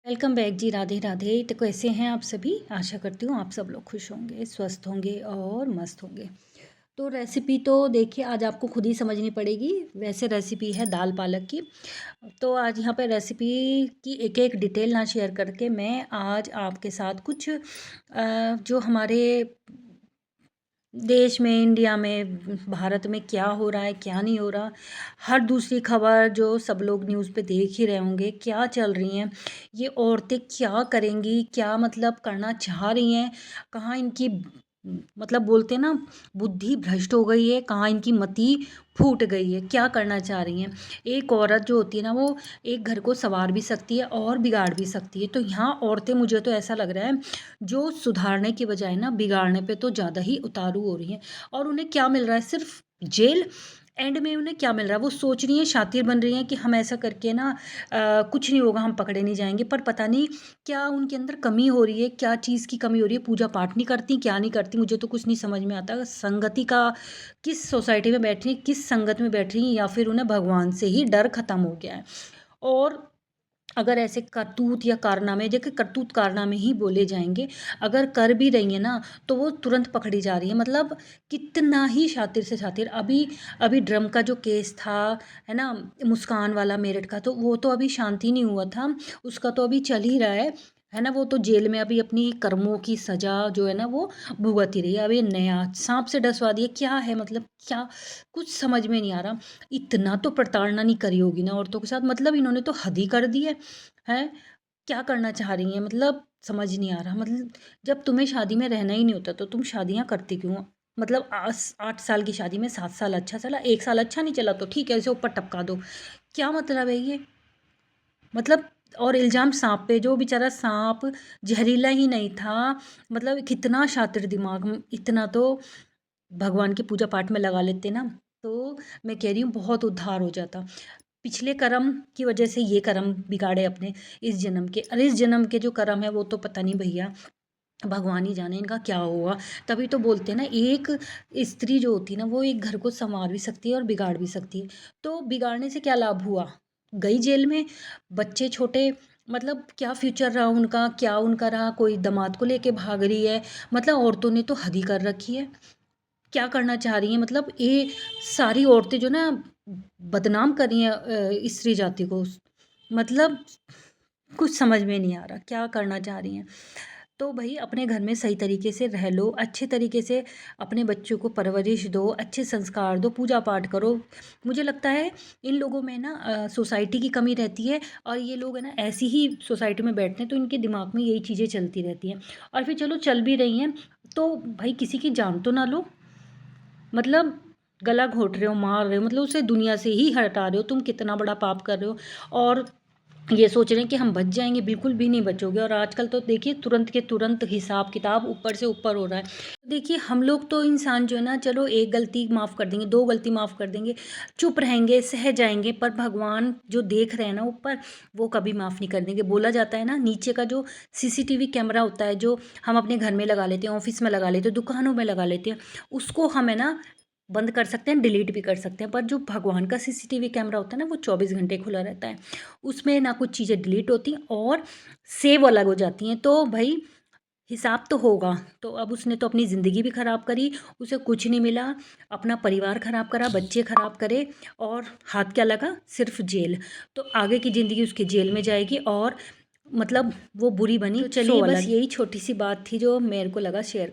Welcome back जी। राधे राधे। तो कैसे हैं आप सभी? आशा करती हूँ आप सब लोग खुश होंगे, स्वस्थ होंगे और मस्त होंगे। तो रेसिपी तो देखिए आज आपको खुद ही समझनी पड़ेगी। वैसे रेसिपी है दाल पालक की। तो आज यहाँ पे रेसिपी की एक एक डिटेल ना शेयर करके मैं आज आपके साथ कुछ जो हमारे देश में, इंडिया में, भारत में क्या हो रहा है क्या नहीं हो रहा, हर दूसरी खबर जो सब लोग न्यूज़ पे देख ही रहे होंगे, क्या चल रही हैं, ये औरतें क्या करेंगी, क्या मतलब करना चाह रही हैं, कहाँ इनकी मतलब बोलते हैं ना बुद्धि भ्रष्ट हो गई है, कहाँ इनकी मति फूट गई है, क्या करना चाह रही हैं। एक औरत जो होती है ना वो एक घर को संवार भी सकती है और बिगाड़ भी सकती है। तो यहाँ औरतें मुझे तो ऐसा लग रहा है जो सुधारने की बजाय ना बिगाड़ने पे तो ज़्यादा ही उतारू हो रही हैं। और उन्हें क्या मिल रहा है? सिर्फ जेल। एंड में उन्हें क्या मिल रहा है? वो सोच रही हैं, शातिर बन रही हैं कि हम ऐसा करके ना कुछ नहीं होगा, हम पकड़े नहीं जाएंगे। पर पता नहीं क्या उनके अंदर कमी हो रही है, क्या चीज़ की कमी हो रही है। पूजा पाठ नहीं करती, क्या नहीं करती, मुझे तो कुछ नहीं समझ में आता। संगति का किस सोसाइटी में बैठ रही हैं, किस संगत में बैठ रही हैं, या फिर उन्हें भगवान से ही डर खत्म हो गया है। और अगर ऐसे करतूत या कारनामे, देखिए करतूत कारनामे ही बोले जाएंगे, अगर कर भी रही है ना तो वो तुरंत पकड़ी जा रही है। मतलब कितना ही शातिर से शातिर। अभी अभी ड्रम का जो केस था, है ना, मुस्कान वाला मेरठ का, तो वो तो अभी शांति नहीं हुआ था, उसका तो अभी चल ही रहा है ना। वो तो जेल में अभी अपनी कर्मों की सजा जो है ना वो भुगत ही रही है। अभी नया सांप से डसवा दिया, क्या है मतलब, क्या कुछ समझ में नहीं आ रहा। इतना तो प्रताड़ना नहीं करी होगी ना औरतों के साथ, मतलब इन्होंने तो हद ही कर दी है। क्या करना चाह रही हैं मतलब समझ नहीं आ रहा। मतलब जब तुम्हें शादी में रहना ही नहीं होता तो तुम शादियां करती क्यों हो? मतलब 8 साल की शादी में 7 साल अच्छा चला, 1 साल अच्छा नहीं चला तो ठीक है, इसे ऊपर टपका दो। क्या मतलब है ये? मतलब और इल्ज़ाम सांप पे, जो बेचारा सांप जहरीला ही नहीं था। मतलब कितना शातिर दिमाग, इतना तो भगवान की पूजा पाठ में लगा लेते ना तो मैं कह रही हूँ बहुत उद्धार हो जाता। पिछले कर्म की वजह से ये कर्म बिगाड़े अपने इस जन्म के। अरे इस जन्म के जो कर्म है वो तो पता नहीं भैया, भगवान ही जाने इनका क्या हुआ। तभी तो बोलते हैं ना एक स्त्री जो होती है ना वो एक घर को संवार भी सकती है और बिगाड़ भी सकती है। तो बिगाड़ने से क्या लाभ हुआ? गई जेल में, बच्चे छोटे, मतलब क्या फ्यूचर रहा उनका, क्या उनका रहा? कोई दामाद को लेके भाग रही है। मतलब औरतों ने तो हद ही कर रखी है। क्या करना चाह रही हैं? मतलब ये सारी औरतें जो ना बदनाम कर रही हैं स्त्री जाति को। मतलब कुछ समझ में नहीं आ रहा क्या करना चाह रही हैं। तो भाई अपने घर में सही तरीके से रह लो, अच्छे तरीके से अपने बच्चों को परवरिश दो, अच्छे संस्कार दो, पूजा पाठ करो। मुझे लगता है इन लोगों में ना सोसाइटी की कमी रहती है। और ये लोग है ना ऐसी ही सोसाइटी में बैठते हैं तो इनके दिमाग में यही चीज़ें चलती रहती हैं। और फिर चलो चल भी रही हैं तो भाई किसी की जान तो ना लो। मतलब गला घोट रहे हो, मार रहे हो, मतलब उसे दुनिया से ही हटा रहे हो। तुम कितना बड़ा पाप कर रहे हो। और ये सोच रहे हैं कि हम बच जाएंगे, बिल्कुल भी नहीं बचोगे। और आजकल तो देखिए तुरंत के तुरंत हिसाब किताब ऊपर से ऊपर हो रहा है। देखिए हम लोग तो इंसान जो है ना, चलो एक गलती माफ़ कर देंगे, दो गलती माफ़ कर देंगे, चुप रहेंगे, सह जाएंगे। पर भगवान जो देख रहे हैं ना ऊपर, वो कभी माफ़ नहीं कर देंगे। बोला जाता है ना नीचे का जो सीसीटीवी कैमरा होता है, जो हम अपने घर में लगा लेते हैं, ऑफिस में लगा लेते हैं, दुकानों में लगा लेते हैं, उसको हम है ना बंद कर सकते हैं, डिलीट भी कर सकते हैं। पर जो भगवान का सीसीटीवी कैमरा होता है ना वो 24 घंटे खुला रहता है। उसमें ना कुछ चीज़ें डिलीट होती और सेव अलग हो जाती हैं। तो भाई हिसाब तो होगा। तो अब उसने तो अपनी ज़िंदगी भी ख़राब करी, उसे कुछ नहीं मिला, अपना परिवार ख़राब करा, बच्चे ख़राब करे, और हाथ क्या लगा? सिर्फ जेल। तो आगे की ज़िंदगी उसकी जेल में जाएगी। और मतलब वो बुरी बनी तो चलिए बस यही छोटी सी बात थी जो मेरे को लगा शेयर